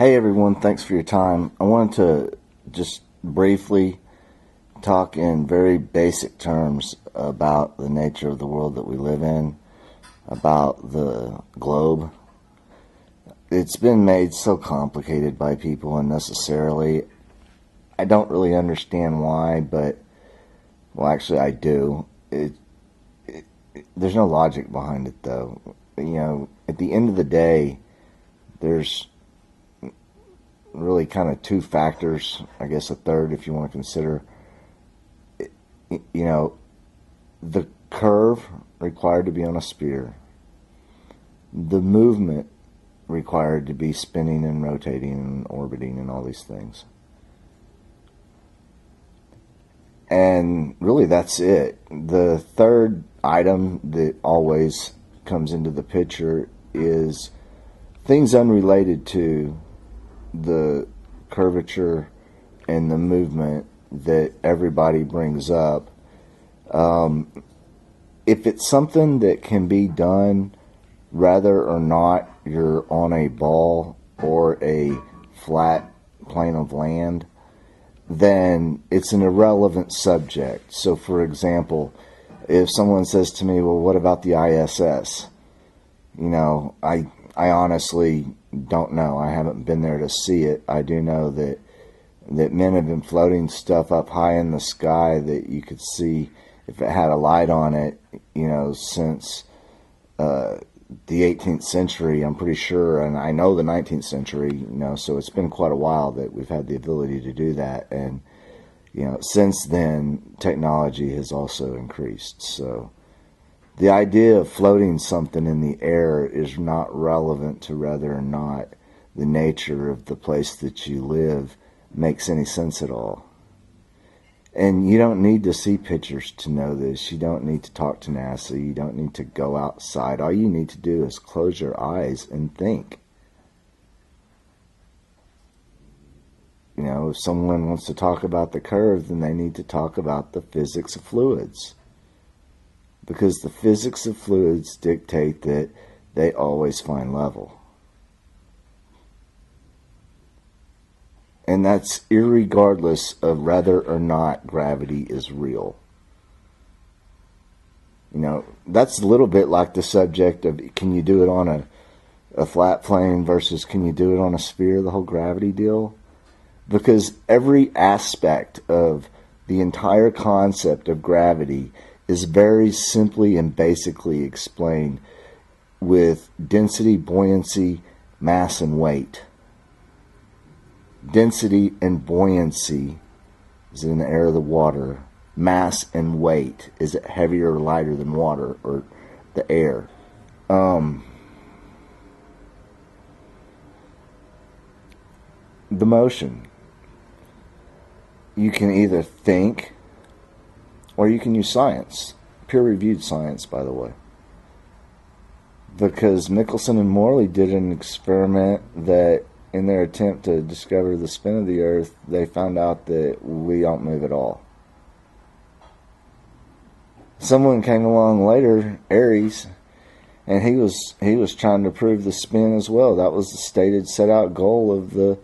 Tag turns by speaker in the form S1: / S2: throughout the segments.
S1: Hey everyone, thanks for your time. I wanted to just briefly talk in very basic terms about the nature of the world that we live in, about the globe. It's been made so complicated by people unnecessarily. I don't really understand why, but, well, actually I do. There's no logic behind it, though. At the end of the day, there's really kind of two factors, I guess a third if you want to consider, the curve required to be on a sphere, the movement required to be spinning and rotating and orbiting and all these things. And really that's it. The third item that always comes into the picture is things unrelated to the curvature and the movement that everybody brings up. If it's something that can be done whether or not you're on a ball or a flat plane of land, then it's an irrelevant subject. So for example, if someone says to me, well, what about the ISS? I honestly don't know. I haven't been there to see it. I do know that men have been floating stuff up high in the sky that you could see if it had a light on it, since the 18th century, I'm pretty sure, and I know the 19th century, so it's been quite a while that we've had the ability to do that. And, since then, technology has also increased. So the idea of floating something in the air is not relevant to whether or not the nature of the place that you live makes any sense at all. And you don't need to see pictures to know this. You don't need to talk to NASA. You don't need to go outside. All you need to do is close your eyes and think. If someone wants to talk about the curve, then they need to talk about the physics of fluids. Because the physics of fluids dictate that they always find level. And that's irregardless of whether or not gravity is real. That's a little bit like the subject of can you do it on a flat plane versus can you do it on a sphere, the whole gravity deal. Because every aspect of the entire concept of gravity is very simply and basically explained with density, buoyancy, mass, and weight. Density and buoyancy is in the air or the water. Mass and weight, is it heavier or lighter than water or the air? The motion. You can either think or you can use science. Peer-reviewed science, by the way. Because Michelson and Morley did an experiment that in their attempt to discover the spin of the Earth, they found out that we don't move at all. Someone came along later, Aries, and he was trying to prove the spin as well. That was the stated set out goal of the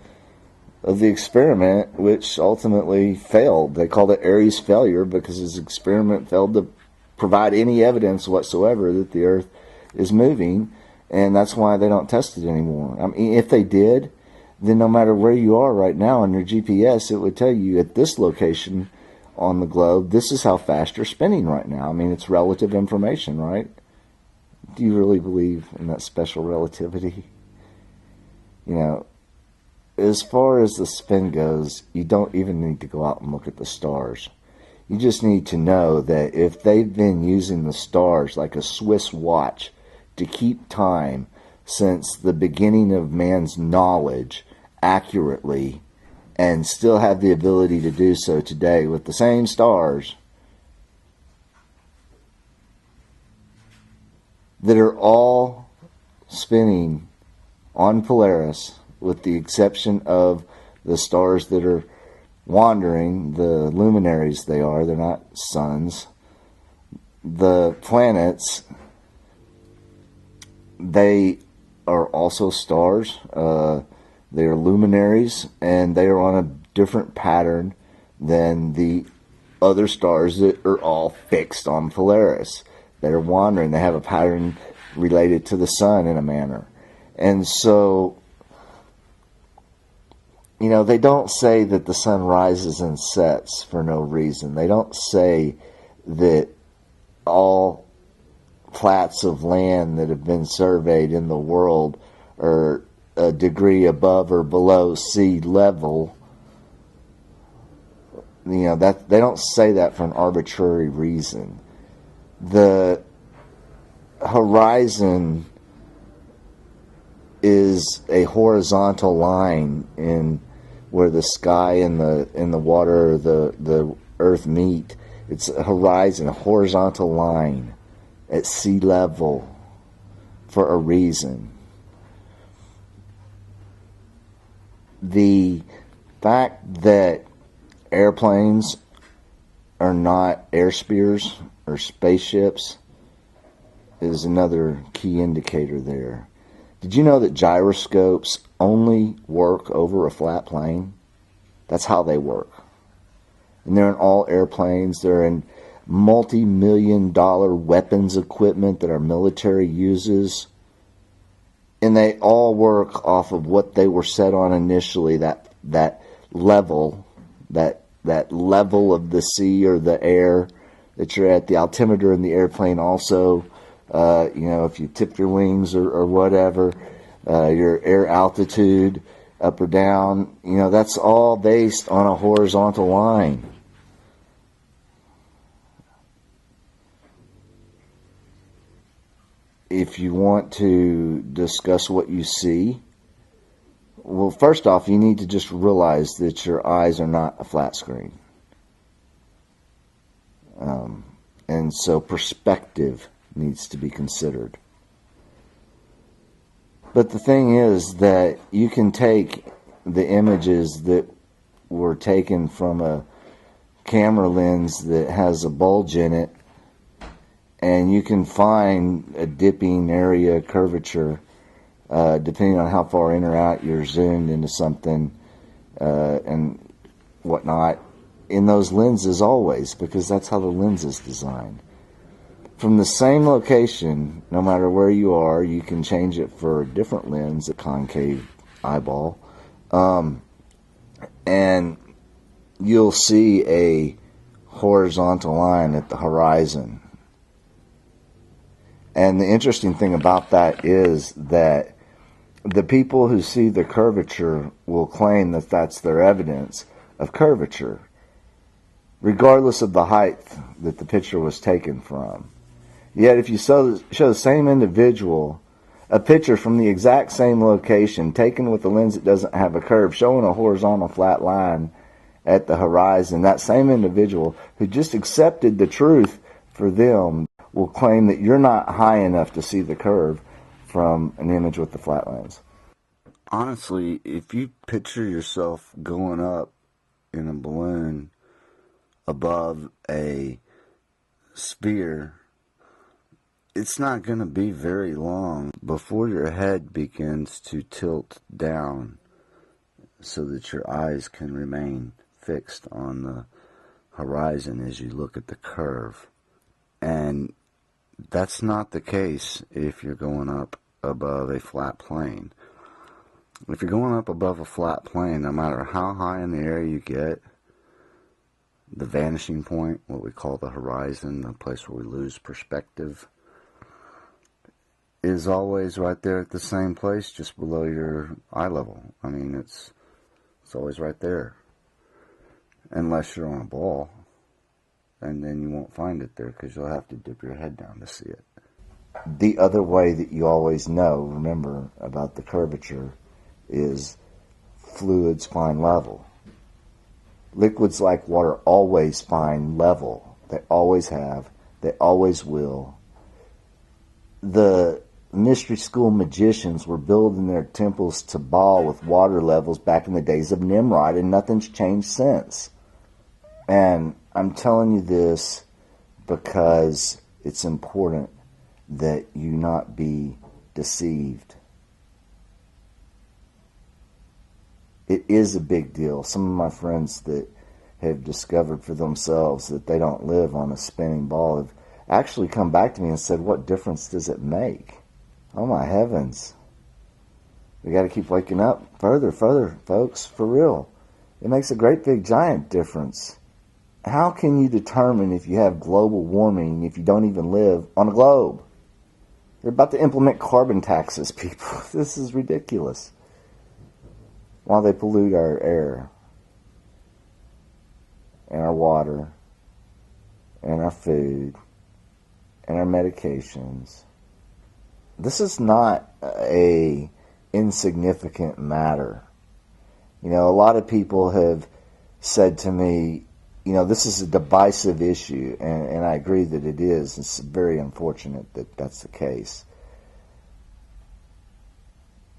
S1: experiment, which ultimately failed. They called it Aries' failure because his experiment failed to provide any evidence whatsoever that the Earth is moving, and that's why they don't test it anymore. I mean, if they did, then no matter where you are right now on your GPS, it would tell you at this location on the globe, this is how fast you're spinning right now. I mean, it's relative information, right? Do you really believe in that special relativity? As far as the spin goes, you don't even need to go out and look at the stars. You just need to know that if they've been using the stars like a Swiss watch to keep time since the beginning of man's knowledge accurately and still have the ability to do so today with the same stars that are all spinning on Polaris, with the exception of the stars that are wandering, the luminaries they're not suns. The planets, they are also stars. They are luminaries, and they are on a different pattern than the other stars that are all fixed on Polaris. They're wandering. They have a pattern related to the sun in a manner. And so, you know, they don't say that the sun rises and sets for no reason. They don't say that all plats of land that have been surveyed in the world are a degree above or below sea level. You know, that they don't say that for an arbitrary reason. The horizon is a horizontal line in where the sky and the water or the earth meet. It's a horizon, a horizontal line at sea level for a reason. The fact that airplanes are not air spears or spaceships is another key indicator there. Did you know that gyroscopes only work over a flat plane? That's how they work. And they're in all airplanes. They're in multi-million-dollar weapons equipment that our military uses. And they all work off of what they were set on initially, that level, that level of the sea or the air that you're at. The altimeter in the airplane also, you know, if you tip your wings or whatever, your air altitude up or down, you know, that's all based on a horizontal line. If you want to discuss what you see, well, first off, you need to just realize that your eyes are not a flat screen. And so perspective needs to be considered. But the thing is that you can take the images that were taken from a camera lens that has a bulge in it, and you can find a dipping area curvature depending on how far in or out you're zoomed into something and whatnot in those lenses always, because that's how the lens is designed. From the same location, no matter where you are, you can change it for a different lens, a concave eyeball, and you'll see a horizontal line at the horizon. And the interesting thing about that is that the people who see the curvature will claim that that's their evidence of curvature, regardless of the height that the picture was taken from. Yet if you show the same individual a picture from the exact same location, taken with a lens that doesn't have a curve, showing a horizontal flat line at the horizon, that same individual who just accepted the truth for them will claim that you're not high enough to see the curve from an image with the flat lens. Honestly, if you picture yourself going up in a balloon above a sphere, it's not going to be very long before your head begins to tilt down so that your eyes can remain fixed on the horizon as you look at the curve. And that's not the case if you're going up above a flat plane. If you're going up above a flat plane, no matter how high in the air you get, the vanishing point, what we call the horizon, the place where we lose perspective, is always right there at the same place, just below your eye level. I mean, it's always right there. Unless you're on a ball, and then you won't find it there because you'll have to dip your head down to see it. The other way that you always know, remember, about the curvature is fluids find level. Liquids like water always find level. They always have. They always will. The mystery school magicians were building their temples to Baal with water levels back in the days of Nimrod, and nothing's changed since. And I'm telling you this because it's important that you not be deceived. It is a big deal. Some of my friends that have discovered for themselves that they don't live on a spinning ball have actually come back to me and said, what difference does it make? Oh my heavens. We got to keep waking up further, folks, for real. It makes a great big giant difference. How can you determine if you have global warming if you don't even live on a globe? They're about to implement carbon taxes, people. This is ridiculous. While they pollute our air and our water and our food and our medications. This is not a insignificant matter. You know, a lot of people have said to me, you know, this is a divisive issue, and I agree that it is. It's very unfortunate that that's the case.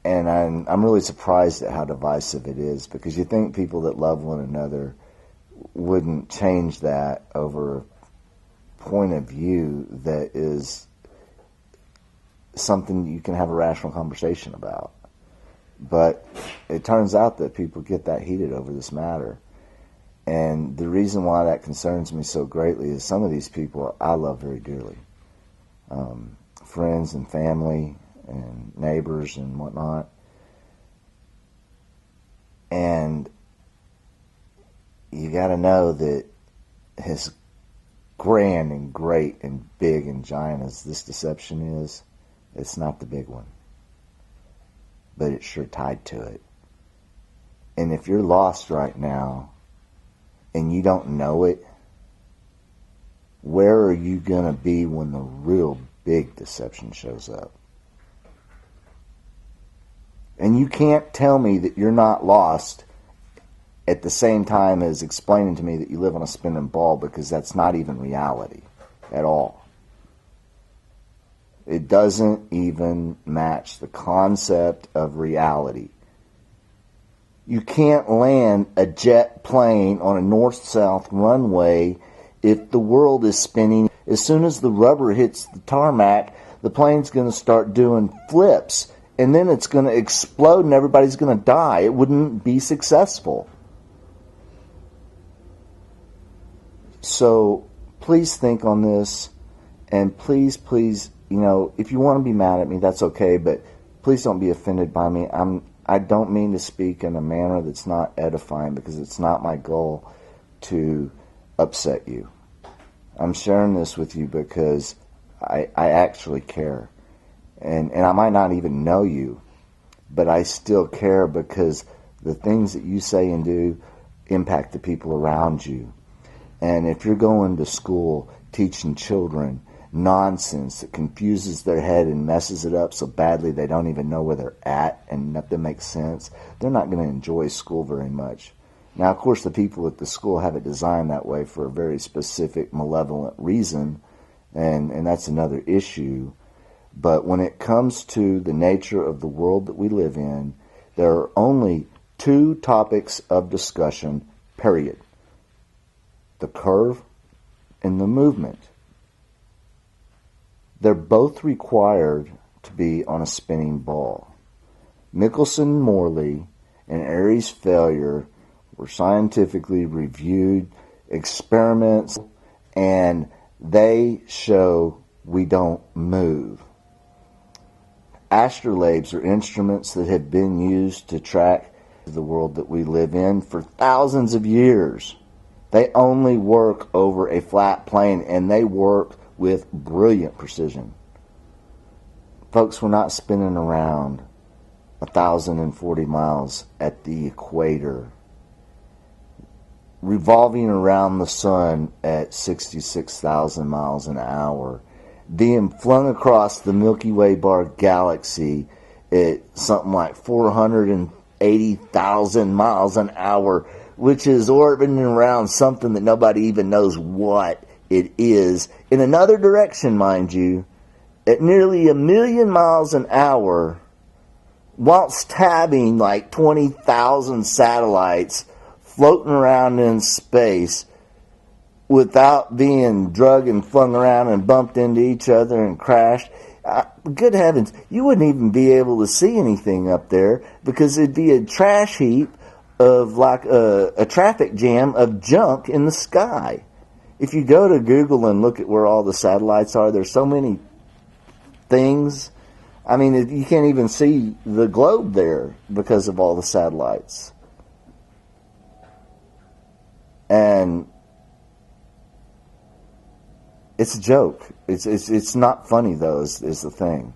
S1: And I'm really surprised at how divisive it is, because you think people that love one another wouldn't change that over a point of view that is something you can have a rational conversation about. But it turns out that people get that heated over this matter. And the reason why that concerns me so greatly is some of these people I love very dearly. Friends and family and neighbors and whatnot. And you got to know that as grand and great and big and giant as this deception is, it's not the big one. But it's sure tied to it. And if you're lost right now and you don't know it, where are you going to be when the real big deception shows up? And you can't tell me that you're not lost at the same time as explaining to me that you live on a spinning ball, because that's not even reality at all. It doesn't even match the concept of reality. You can't land a jet plane on a north-south runway if the world is spinning. As soon as the rubber hits the tarmac, the plane's going to start doing flips, and then it's going to explode and everybody's going to die. It wouldn't be successful. So please think on this, and please, you know, if you want to be mad at me, that's okay, but please don't be offended by me. I don't mean to speak in a manner that's not edifying, because it's not my goal to upset you. I'm sharing this with you because I actually care. And I might not even know you, but I still care, because the things that you say and do impact the people around you. And if you're going to school teaching children nonsense that confuses their head and messes it up so badly they don't even know where they're at and nothing makes sense, they're not going to enjoy school very much. Now, of course, the people at the school have it designed that way for a very specific, malevolent reason, and that's another issue. But when it comes to the nature of the world that we live in, there are only two topics of discussion, period. The curve and the movement. They're both required to be on a spinning ball. Michelson-Morley and Airy's failure were scientifically reviewed experiments, and they show we don't move. Astrolabes are instruments that have been used to track the world that we live in for thousands of years. They only work over a flat plane, and they work with brilliant precision. Folks, we're not spinning around 1,040 miles at the equator, revolving around the sun at 66,000 miles an hour, being flung across the Milky Way bar galaxy at something like 480,000 miles an hour, which is orbiting around something that nobody even knows what it is, in another direction, mind you, at nearly 1 million miles an hour, whilst having like 20,000 satellites floating around in space without being drugged and flung around and bumped into each other and crashed. Good heavens, you wouldn't even be able to see anything up there, because it'd be a trash heap of like a traffic jam of junk in the sky. If you go to Google and look at where all the satellites are, there's so many things. I mean, you can't even see the globe there because of all the satellites. And it's a joke. It's not funny, though, is the thing.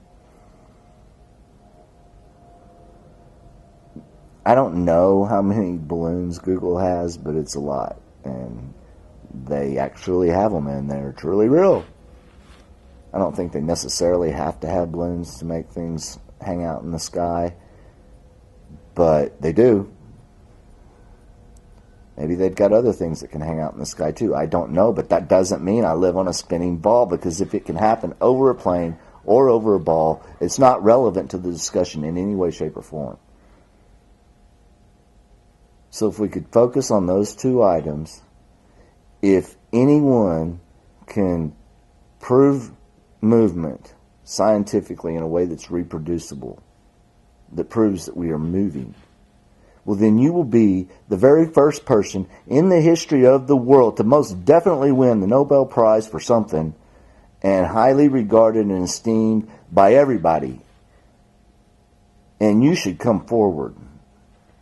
S1: I don't know how many balloons Google has, but it's a lot. And they actually have them, and they're truly real. I don't think they necessarily have to have balloons to make things hang out in the sky, but they do. Maybe they've got other things that can hang out in the sky too. I don't know, but that doesn't mean I live on a spinning ball, because if it can happen over a plane or over a ball, it's not relevant to the discussion in any way, shape, or form. So if we could focus on those two items, if anyone can prove movement scientifically in a way that's reproducible, that proves that we are moving, well, then you will be the very first person in the history of the world to most definitely win the Nobel Prize for something, and highly regarded and esteemed by everybody. And you should come forward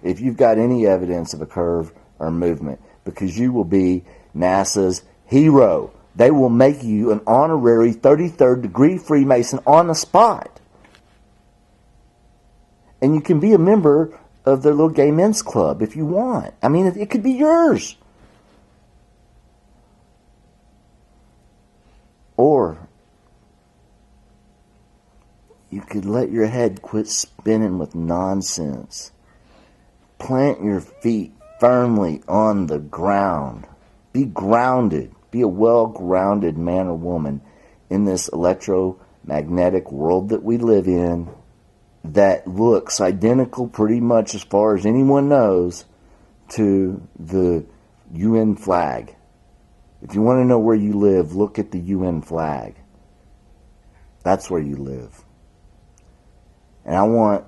S1: if you've got any evidence of a curve or movement, because you will be NASA's hero. They will make you an honorary 33rd degree Freemason on the spot. And you can be a member of their little gay men's club if you want. I mean, it could be yours. Or you could let your head quit spinning with nonsense. Plant your feet firmly on the ground. Be grounded. Be a well-grounded man or woman in this electromagnetic world that we live in, that looks identical pretty much, as far as anyone knows, to the UN flag. If you want to know where you live, look at the UN flag. That's where you live. And I want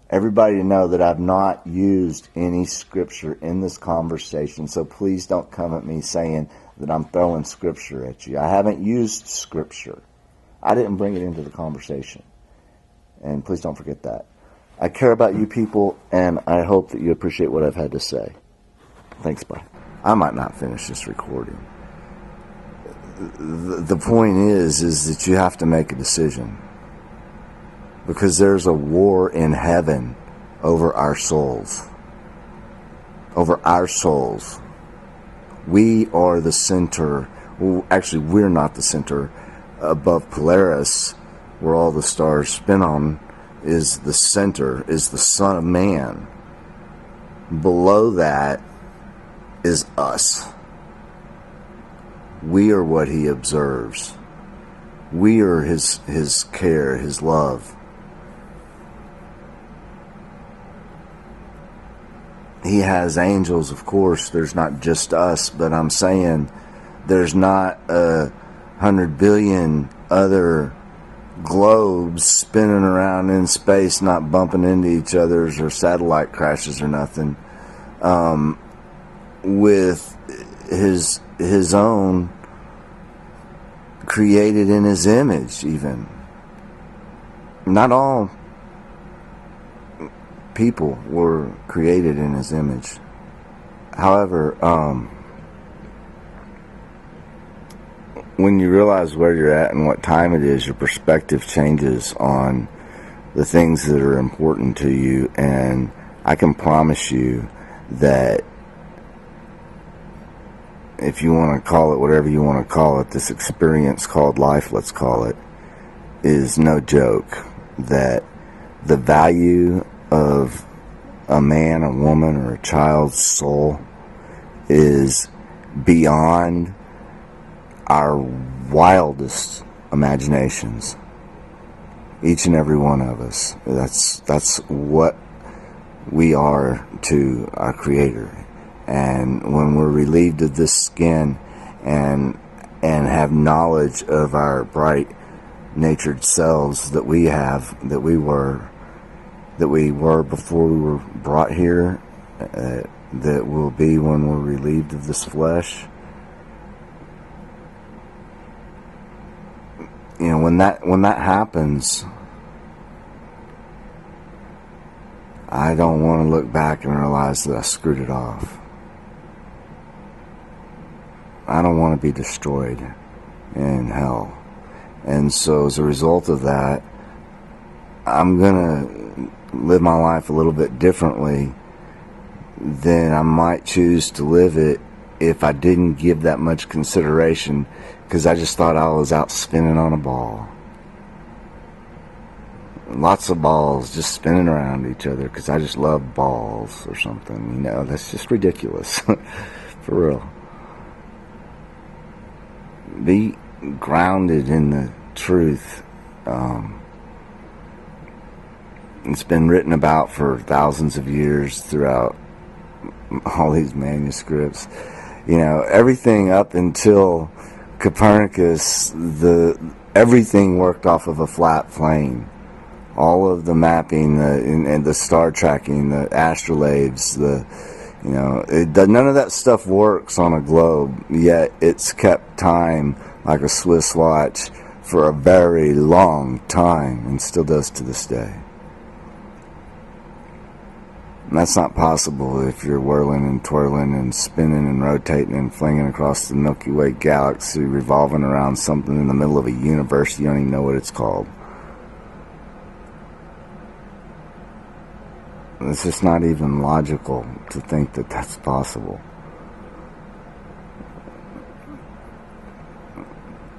S1: everybody to know that I've not used any scripture in this conversation, so please don't come at me saying that I'm throwing scripture at you. I haven't used scripture. I didn't bring it into the conversation. And please don't forget that. I care about you people, and I hope that you appreciate what I've had to say. Thanks, bye. I might not finish this recording. The point is that you have to make a decision. Because there's a war in heaven over our souls. Over our souls. We are the center. Well, actually, we're not the center. Above Polaris, where all the stars spin on, is the center, is the Son of Man. Below that is us. We are what he observes. We are his care, his love. He has angels, of course. There's not just us, but I'm saying there's not 100 billion other globes spinning around in space, not bumping into each other's or satellite crashes or nothing, with his own created in his image. Even not all people were created in his image. However, when you realize where you're at and what time it is, your perspective changes on the things that are important to you. And I can promise you that if you want to call it whatever you want to call it, this experience called life, let's call it, is no joke. That the value of a man, a woman, or a child's soul is beyond our wildest imaginations. Each and every one of us. That's what we are to our Creator. And when we're relieved of this skin and have knowledge of our bright natured selves that we have, that we were before we were brought here, that will be when we're relieved of this flesh. You know, when that happens, I don't want to look back and realize that I screwed it off. I don't want to be destroyed in hell. And so as a result of that, I'm going to live my life a little bit differently than I might choose to live it if I didn't give that much consideration, because I just thought I was out spinning on a ball. Lots of balls just spinning around each other because I just love balls or something. You know, that's just ridiculous. For real. Be grounded in the truth. It's been written about for thousands of years throughout all these manuscripts. You know, everything up until Copernicus, everything worked off of a flat plane. All of the mapping and the star tracking, the astrolabes, none of that stuff works on a globe, yet it's kept time like a Swiss watch for a very long time and still does to this day. And that's not possible if you're whirling and twirling and spinning and rotating and flinging across the Milky Way galaxy, revolving around something in the middle of a universe you don't even know what it's called. It's just not even logical to think that that's possible.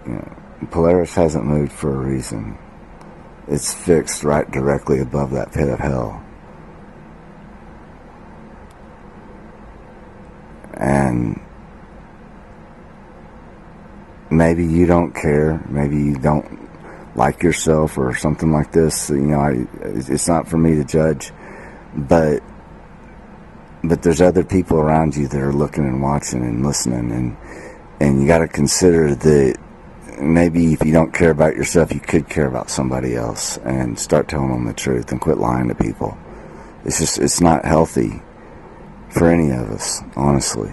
S1: You know, Polaris hasn't moved for a reason. It's fixed right directly above that pit of hell. And maybe you don't care, maybe you don't like yourself or something like this. You know, it's not for me to judge. But there's other people around you that are looking and watching and listening, and you got to consider that maybe if you don't care about yourself, you could care about somebody else and start telling them the truth and quit lying to people. It's not healthy for any of us, honestly.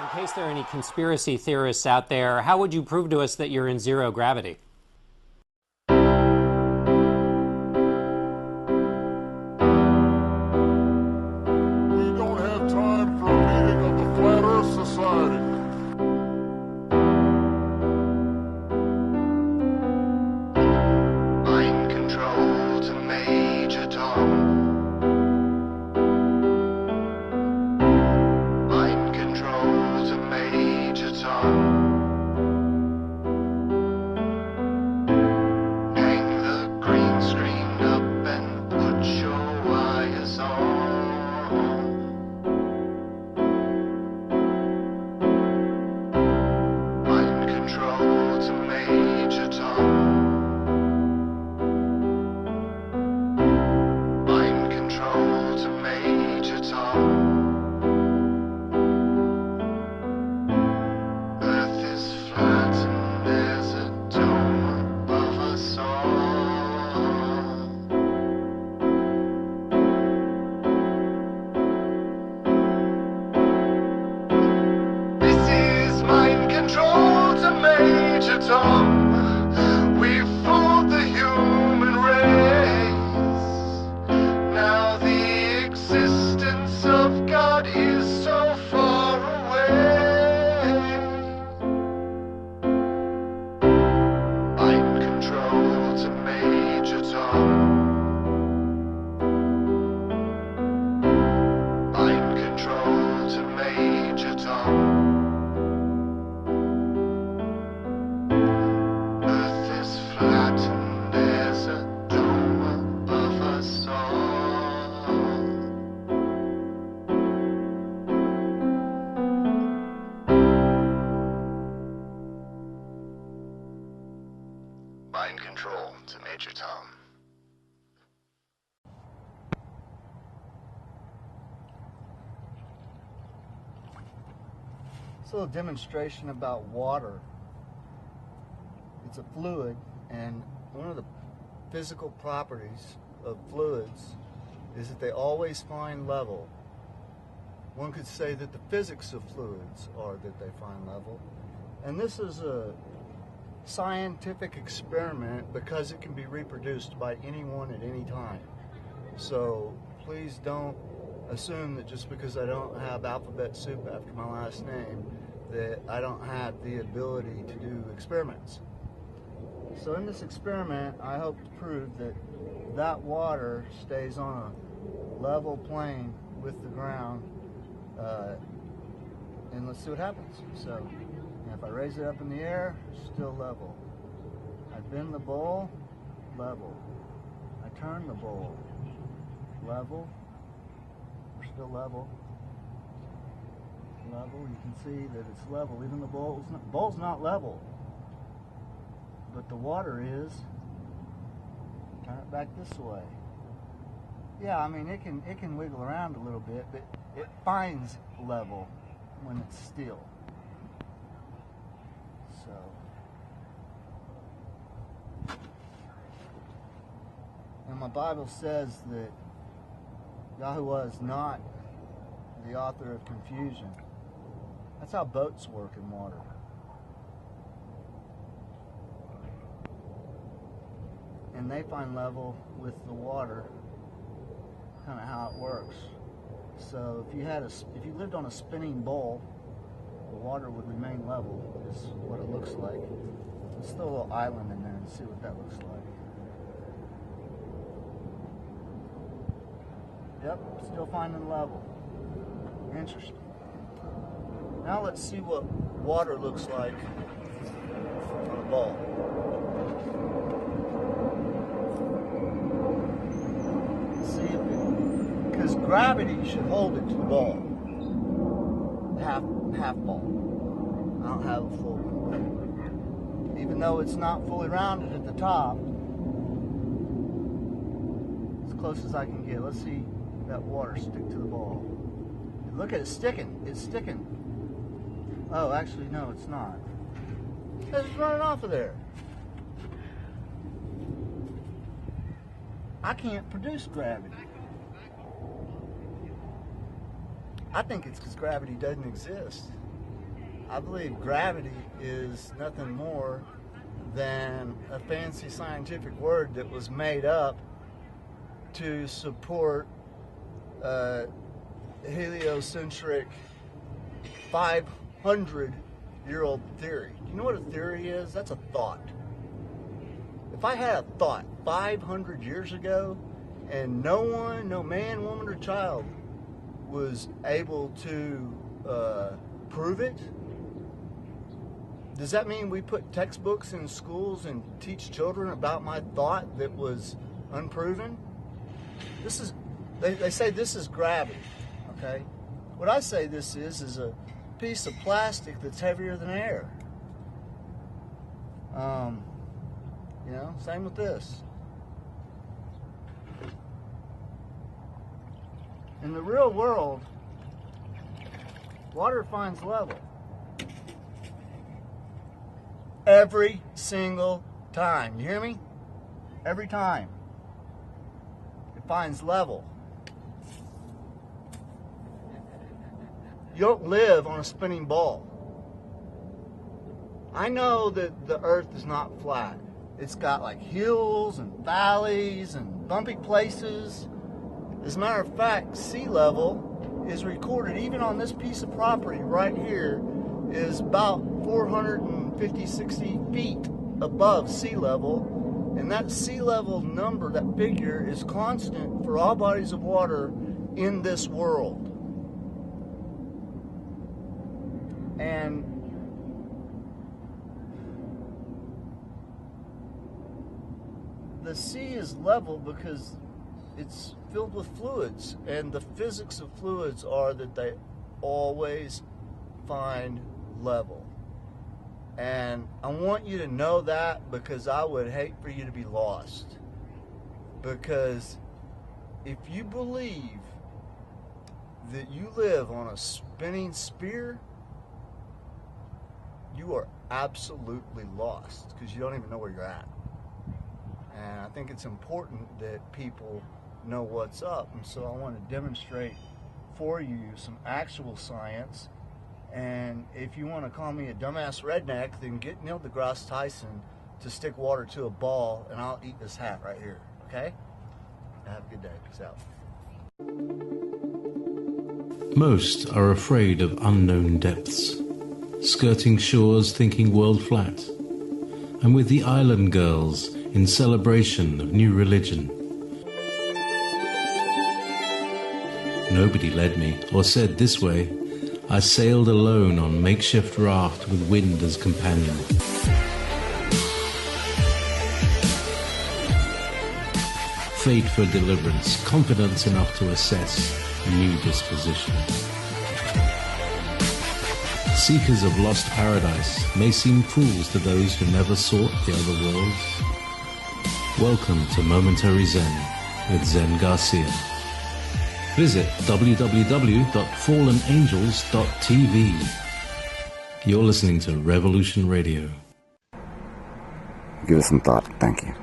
S2: In case there are any conspiracy theorists out there, how would you prove to us that you're in zero gravity?
S3: We don't have time for a meeting of the Flat Earth Society.
S4: Mind control to Major Tom. Mind control to Major Tom. Hang the green screen up and put your wires on. Mind control to Major Tom. Mind control to Major Tom. Earth is flat and there's a dome above us all. This is mind control to Major Tom. We've fooled the human race. Now the existence of God is so far away. Mind control to Major Tom. Mind control to Major Tom. Earth is flat and there's a dome above us all. Mind control to Major Tom.
S5: It's a little demonstration about water. it's a fluid, and one of the physical properties of fluids is that they always find level. One could say that the physics of fluids are that they find level. And this is a scientific experiment because it can be reproduced by anyone at any time. So please don't assume that just because I don't have alphabet soup after my last name that I don't have the ability to do experiments. So in this experiment, I hope to prove that that water stays on a level plane with the ground, and let's see what happens. So if I raise it up in the air, still level. I bend the bowl, level. I turn the bowl, level. We're still level. Level. You can see that it's level. Even the bowl's not level, but the water is. Turn it back this way. Yeah, I mean it can wiggle around a little bit, but it finds level when it's still. So and my Bible says that Yahuwah is not the author of confusion. That's how boats work in water. And they find level with the water, kind of how it works. So if you lived on a spinning bowl, the water would remain level, is what it looks like. Let's throw a little island in there and see what that looks like. Yep, still finding level. Interesting. Now let's see what water looks like on a ball. See if it, because gravity should hold it to the ball. Half ball. I don't have a full one. Even though it's not fully rounded at the top, as close as I can get. Let's see that water stick to the ball. Look at it sticking. It's sticking. Oh, actually, no, it's not. It's just running off of there. I can't produce gravity. I think it's because gravity doesn't exist. I believe gravity is nothing more than a fancy scientific word that was made up to support heliocentric 500-year-old theory. Do you know what a theory is? That's a thought. If I had a thought 500 years ago and no one, no man, woman, or child was able to prove it, does that mean we put textbooks in schools and teach children about my thought that was unproven? This is, they say this is gravity, okay? What I say this is a piece of plastic that's heavier than air. You know, same with this. In the real world, water finds level. Every single time. You hear me? Every time. It finds level. You don't live on a spinning ball. I know that the earth is not flat. It's got like hills and valleys and bumpy places. As a matter of fact, sea level is recorded even on this piece of property right here is about 450, 60 feet above sea level. And that sea level number, that figure, is constant for all bodies of water in this world. And the sea is level because it's filled with fluids, and the physics of fluids are that they always find level. And I want you to know that, because I would hate for you to be lost. Because if you believe that you live on a spinning spear, you are absolutely lost because you don't even know where you're at. And I think it's important that people know what's up. And so I want to demonstrate for you some actual science. And if you want to call me a dumbass redneck, then get Neil deGrasse Tyson to stick water to a ball, and I'll eat this hat right here, okay? Have a good day. Peace out.
S6: Most are afraid of unknown depths, skirting shores thinking world flat, and with the island girls in celebration of new religion. Nobody led me or said this way. I sailed alone on makeshift raft with wind as companion. Fate for deliverance, confidence enough to assess new disposition. Seekers of lost paradise may seem fools to those who never sought the other worlds. Welcome to Momentary Zen with Zen Garcia. Visit www.fallenangels.tv. You're listening to Revolution Radio.
S1: Give it some thought. Thank you.